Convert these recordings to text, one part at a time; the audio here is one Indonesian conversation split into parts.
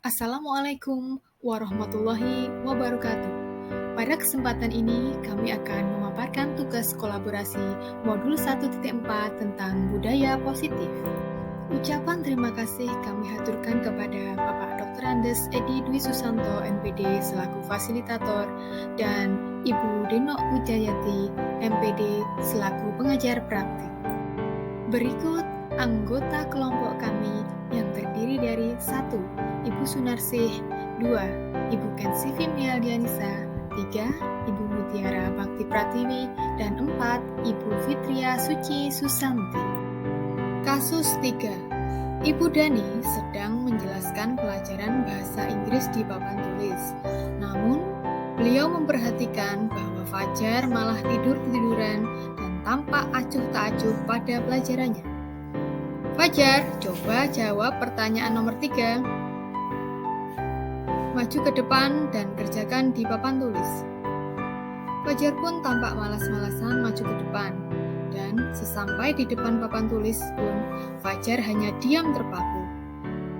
Assalamualaikum warahmatullahi wabarakatuh. Pada kesempatan ini, kami akan memaparkan tugas kolaborasi modul 1.4 tentang budaya positif. Ucapan terima kasih kami haturkan kepada Bapak Dr. Andes Edi Dwi Susanto, MPD, selaku fasilitator, dan Ibu Deno Wijayati, MPD, selaku pengajar praktik. Berikut anggota kelompok kami yang terdiri dari 1. Ibu Sunarsih, 2. Ibu Kensivi Mialdianisa, 3. Ibu Mutiara Bakti Pratiwi, dan 4. Ibu Fitria Suci Susanti. Kasus 3. Ibu Dani sedang menjelaskan pelajaran bahasa Inggris di papan tulis. Namun, beliau memperhatikan bahwa Fajar malah tidur-tiduran dan tampak acuh tak acuh pada pelajarannya. Fajar, coba jawab pertanyaan nomor 3. Maju ke depan dan kerjakan di papan tulis. Fajar pun tampak malas-malasan maju ke depan. Dan sesampai di depan papan tulis pun, Fajar hanya diam terpaku,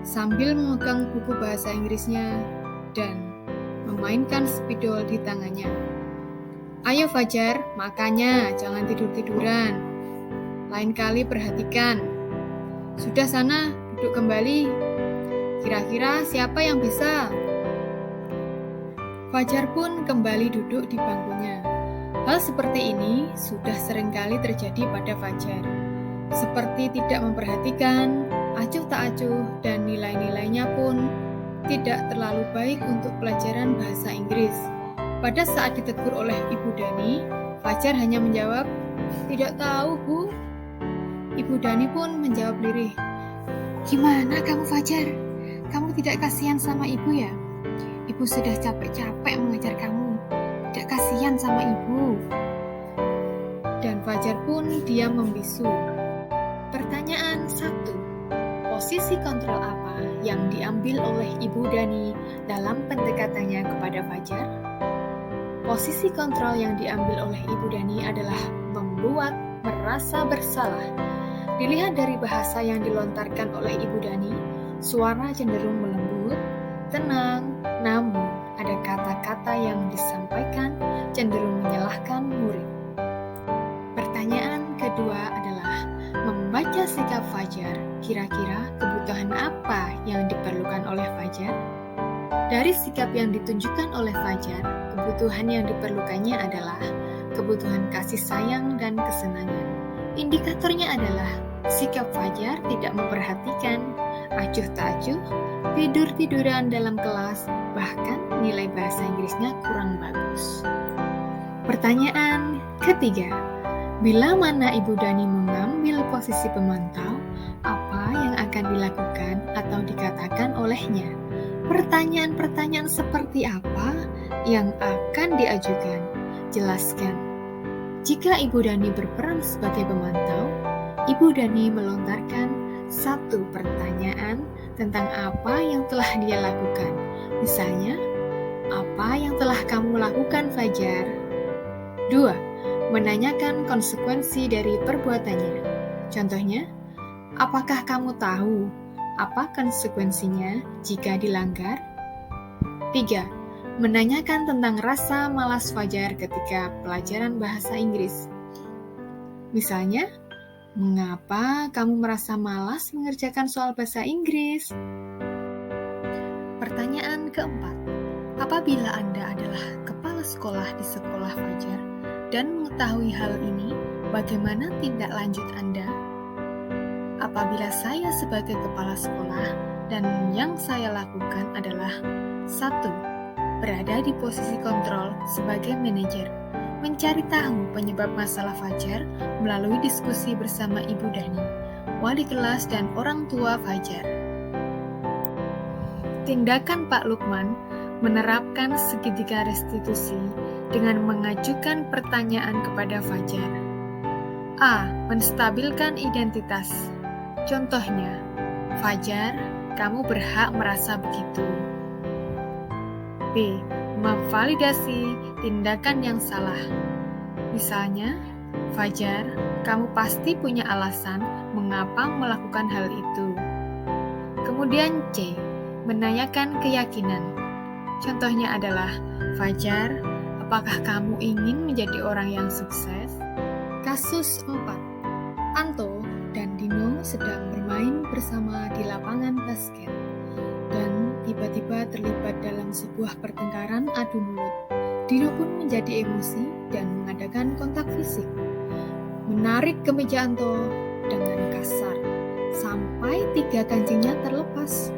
sambil memegang buku bahasa Inggrisnya dan memainkan spidol di tangannya. Ayo Fajar, makanya jangan tidur-tiduran. Lain kali perhatikan. Sudah sana, duduk kembali. Kira-kira siapa yang bisa? Fajar pun kembali duduk di bangkunya. Hal seperti ini sudah seringkali terjadi pada Fajar. Seperti tidak memperhatikan, acuh tak acuh, dan nilai-nilainya pun tidak terlalu baik untuk pelajaran bahasa Inggris. Pada saat ditegur oleh Ibu Dani, Fajar hanya menjawab, "Tidak tahu, Bu." Ibu Dani pun menjawab lirih, "Gimana kamu, Fajar? Kamu tidak kasihan sama ibu ya? Ibu sudah capek-capek mengajar kamu. Tidak kasihan sama ibu." Dan Fajar pun diam membisu. Pertanyaan 1. Posisi kontrol apa yang diambil oleh Ibu Dani dalam pendekatannya kepada Fajar? Posisi kontrol yang diambil oleh Ibu Dani adalah membuat merasa bersalah. Dilihat dari bahasa yang dilontarkan oleh Ibu Dani, suara cenderung melembut, tenang, namun ada kata-kata yang disampaikan cenderung menyalahkan murid. Pertanyaan kedua adalah, membaca sikap Fajar, kira-kira kebutuhan apa yang diperlukan oleh Fajar? Dari sikap yang ditunjukkan oleh Fajar, kebutuhan yang diperlukannya adalah kebutuhan kasih sayang dan kesenangan. Indikatornya adalah sikap Fajar tidak memperhatikan, acuh tak acuh, tidur-tiduran dalam kelas, bahkan nilai bahasa Inggrisnya kurang bagus. Pertanyaan ketiga, bila mana Ibu Dani mengambil posisi pemantau, apa yang akan dilakukan atau dikatakan olehnya? Pertanyaan-pertanyaan seperti apa yang akan diajukan? Jelaskan. Jika Ibu Dani berperan sebagai pemantau, Ibu Dani melontarkan satu pertanyaan tentang apa yang telah dia lakukan. Misalnya, apa yang telah kamu lakukan, Fajar? 2. Menanyakan konsekuensi dari perbuatannya. Contohnya, apakah kamu tahu apa konsekuensinya jika dilanggar? 3. Menanyakan tentang rasa malas Fajar ketika pelajaran bahasa Inggris. Misalnya, mengapa kamu merasa malas mengerjakan soal bahasa Inggris? Pertanyaan keempat, apabila Anda adalah kepala sekolah di sekolah Fajar dan mengetahui hal ini, bagaimana tindak lanjut Anda? Apabila saya sebagai kepala sekolah dan yang saya lakukan adalah 1. Berada di posisi kontrol sebagai manajer, mencari tahu penyebab masalah Fajar melalui diskusi bersama Ibu Dani, wali kelas dan orang tua Fajar. Tindakan Pak Lukman menerapkan segitiga restitusi dengan mengajukan pertanyaan kepada Fajar. A. Menstabilkan identitas. Contohnya, Fajar, kamu berhak merasa begitu. B. Memvalidasi tindakan yang salah. Misalnya, Fajar, kamu pasti punya alasan mengapa melakukan hal itu. Kemudian C. menanyakan keyakinan. Contohnya adalah, Fajar, apakah kamu ingin menjadi orang yang sukses? Kasus 4. Anto dan Dino sedang bermain bersama di lapangan basket dan tiba-tiba terlibat dalam sebuah pertengkaran adu mulut. Dino pun menjadi emosi dan mengadakan kontak fisik, menarik kemeja Anto dengan kasar sampai 3 kancingnya terlepas.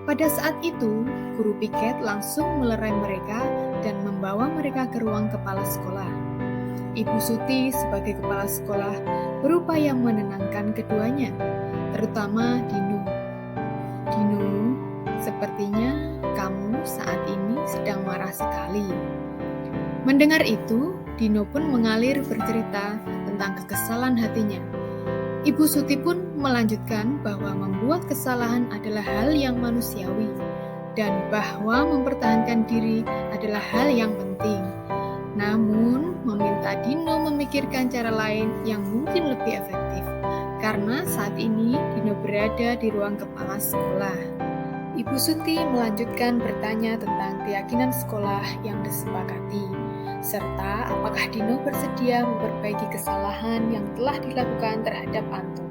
Pada saat itu, guru piket langsung melerai mereka dan membawa mereka ke ruang kepala sekolah. Ibu Suti sebagai kepala sekolah berupaya menenangkan keduanya, terutama Dino. Dino, sepertinya kamu saat ini sedang marah sekali. Mendengar itu, Dino pun mengalir bercerita tentang kekesalan hatinya. Ibu Suti pun melanjutkan bahwa membuat kesalahan adalah hal yang manusiawi dan bahwa mempertahankan diri adalah hal yang penting. Namun, meminta Dino memikirkan cara lain yang mungkin lebih efektif, karena saat ini Dino berada di ruang kepala sekolah. Ibu Suti melanjutkan bertanya tentang keyakinan sekolah yang disepakati, serta apakah Dino bersedia memperbaiki kesalahan yang telah dilakukan terhadap Anto.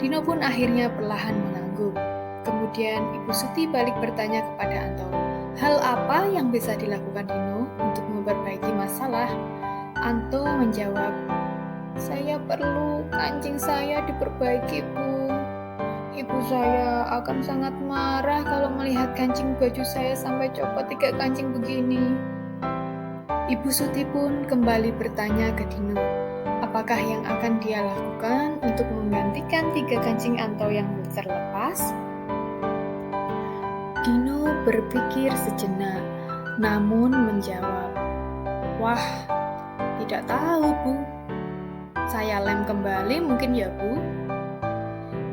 Dino pun akhirnya perlahan mengangguk. Kemudian Ibu Suti balik bertanya kepada Anto, hal apa yang bisa dilakukan Dino untuk memperbaiki masalah? Anto menjawab, saya perlu kancing saya diperbaiki, Bu. Ibu saya akan sangat marah kalau melihat kancing baju saya sampai copot 3 kancing begini. Ibu Suti pun kembali bertanya ke Dino, apakah yang akan dia lakukan untuk menggantikan 3 kancing Anto yang terlepas? Dino berpikir sejenak, namun menjawab, wah, tidak tahu, Bu. Saya lem kembali mungkin ya, Bu.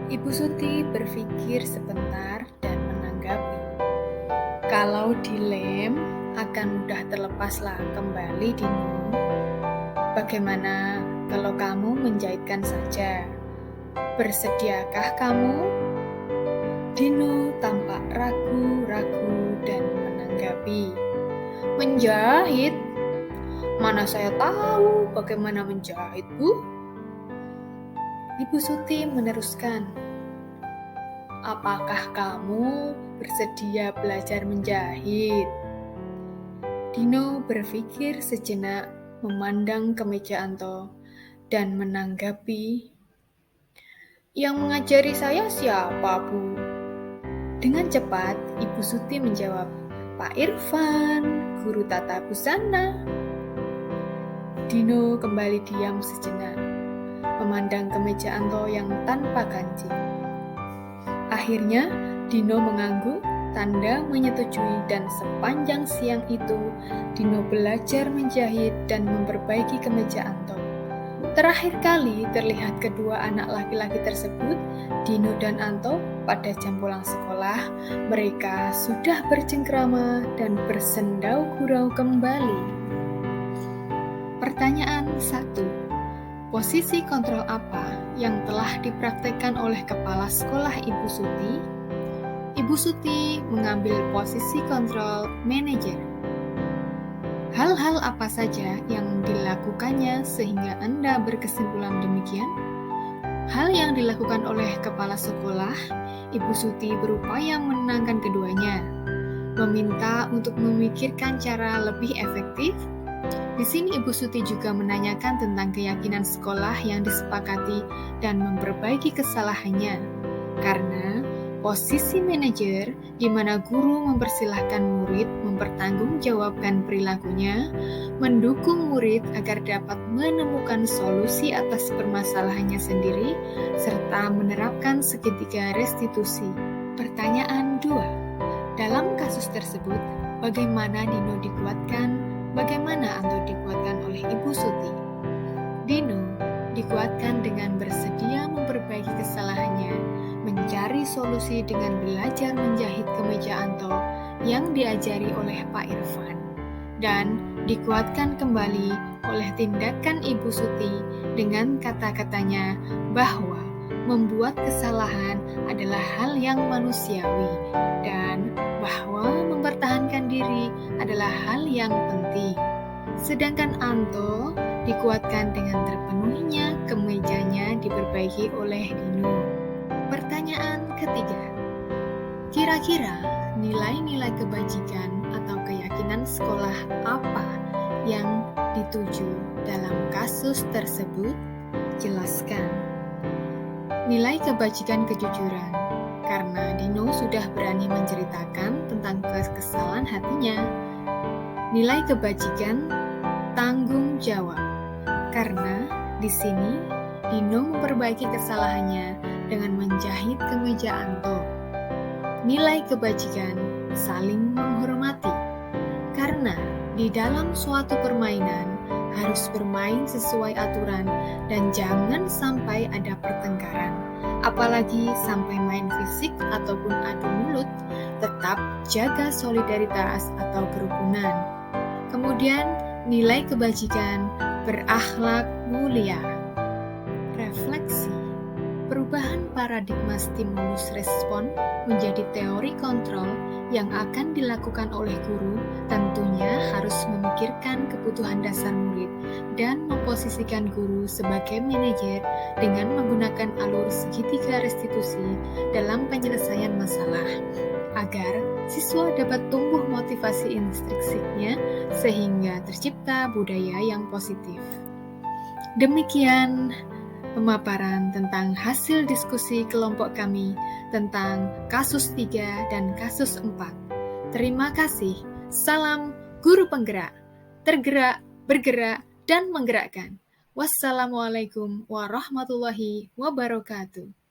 Ibu Suti berpikir sebentar dan menanggapi, kalau dilem akan mudah terlepaslah kembali, Dino. Bagaimana kalau kamu menjahitkan saja? Bersediakah kamu? Dino tampak ragu-ragu dan menanggapi, menjahit? Mana saya tahu bagaimana menjahit, Bu? Ibu Suti meneruskan, apakah kamu bersedia belajar menjahit? Dino berpikir sejenak, memandang kemeja Anto, dan menanggapi, yang mengajari saya siapa, Bu? Dengan cepat, Ibu Suti menjawab, Pak Irfan, guru tata busana. Dino kembali diam sejenak, memandang kemeja Anto yang tanpa kancing. Akhirnya, Dino mengangguk, tanda menyetujui, dan sepanjang siang itu, Dino belajar menjahit dan memperbaiki kemeja Anto. Terakhir kali terlihat kedua anak laki-laki tersebut, Dino dan Anto, pada jam pulang sekolah. Mereka sudah bercengkrama dan bersendau gurau kembali. Pertanyaan 1. Posisi kontrol apa yang telah dipraktekkan oleh kepala sekolah Ibu Suti? Ibu Suti mengambil posisi kontrol manajer. Hal-hal apa saja yang dilakukannya sehingga Anda berkesimpulan demikian? Hal yang dilakukan oleh kepala sekolah, Ibu Suti berupaya menenangkan keduanya, meminta untuk memikirkan cara lebih efektif. Di sini Ibu Suti juga menanyakan tentang keyakinan sekolah yang disepakati dan memperbaiki kesalahannya. Karena posisi manajer di mana guru mempersilahkan murid mempertanggungjawabkan perilakunya, mendukung murid agar dapat menemukan solusi atas permasalahannya sendiri, serta menerapkan segitiga restitusi. Pertanyaan 2. Dalam kasus tersebut, bagaimana Dino dikuatkan? Bagaimana Anto dikuatkan oleh Ibu Suti? Dino dikuatkan dengan bersedia memperbaiki kesalahannya, mencari solusi dengan belajar menjahit kemeja Anto yang diajari oleh Pak Irfan, dan dikuatkan kembali oleh tindakan Ibu Suti dengan kata-katanya bahwa membuat kesalahan adalah hal yang manusiawi dan adalah hal yang penting. Sedangkan Anto dikuatkan dengan terpenuhinya kemejanya diperbaiki oleh Dino. Pertanyaan ketiga. Kira-kira nilai-nilai kebajikan atau keyakinan sekolah apa yang dituju dalam kasus tersebut? Jelaskan. Nilai kebajikan kejujuran, karena Dino sudah berani menceritakan tentang kesalahan hatinya. Nilai kebajikan tanggung jawab, karena di sini Dino memperbaiki kesalahannya dengan menjahit kemeja Anto. Nilai kebajikan saling menghormati, karena di dalam suatu permainan harus bermain sesuai aturan dan jangan sampai ada pertengkaran, apalagi sampai main fisik ataupun adu mulut. Tetap jaga solidaritas atau kerukunan. Kemudian nilai kebajikan berakhlak mulia. Refleksi. Perubahan paradigma stimulus respon menjadi teori kontrol yang akan dilakukan oleh guru tentunya harus memikirkan kebutuhan dasar murid dan memposisikan guru sebagai manajer dengan menggunakan alur segitiga restitusi dalam penyelesaian masalah, agar siswa dapat tumbuh motivasi intrinsiknya sehingga tercipta budaya yang positif. Demikian pemaparan tentang hasil diskusi kelompok kami tentang kasus 3 dan kasus 4. Terima kasih. Salam guru penggerak, tergerak, bergerak, dan menggerakkan. Wassalamualaikum warahmatullahi wabarakatuh.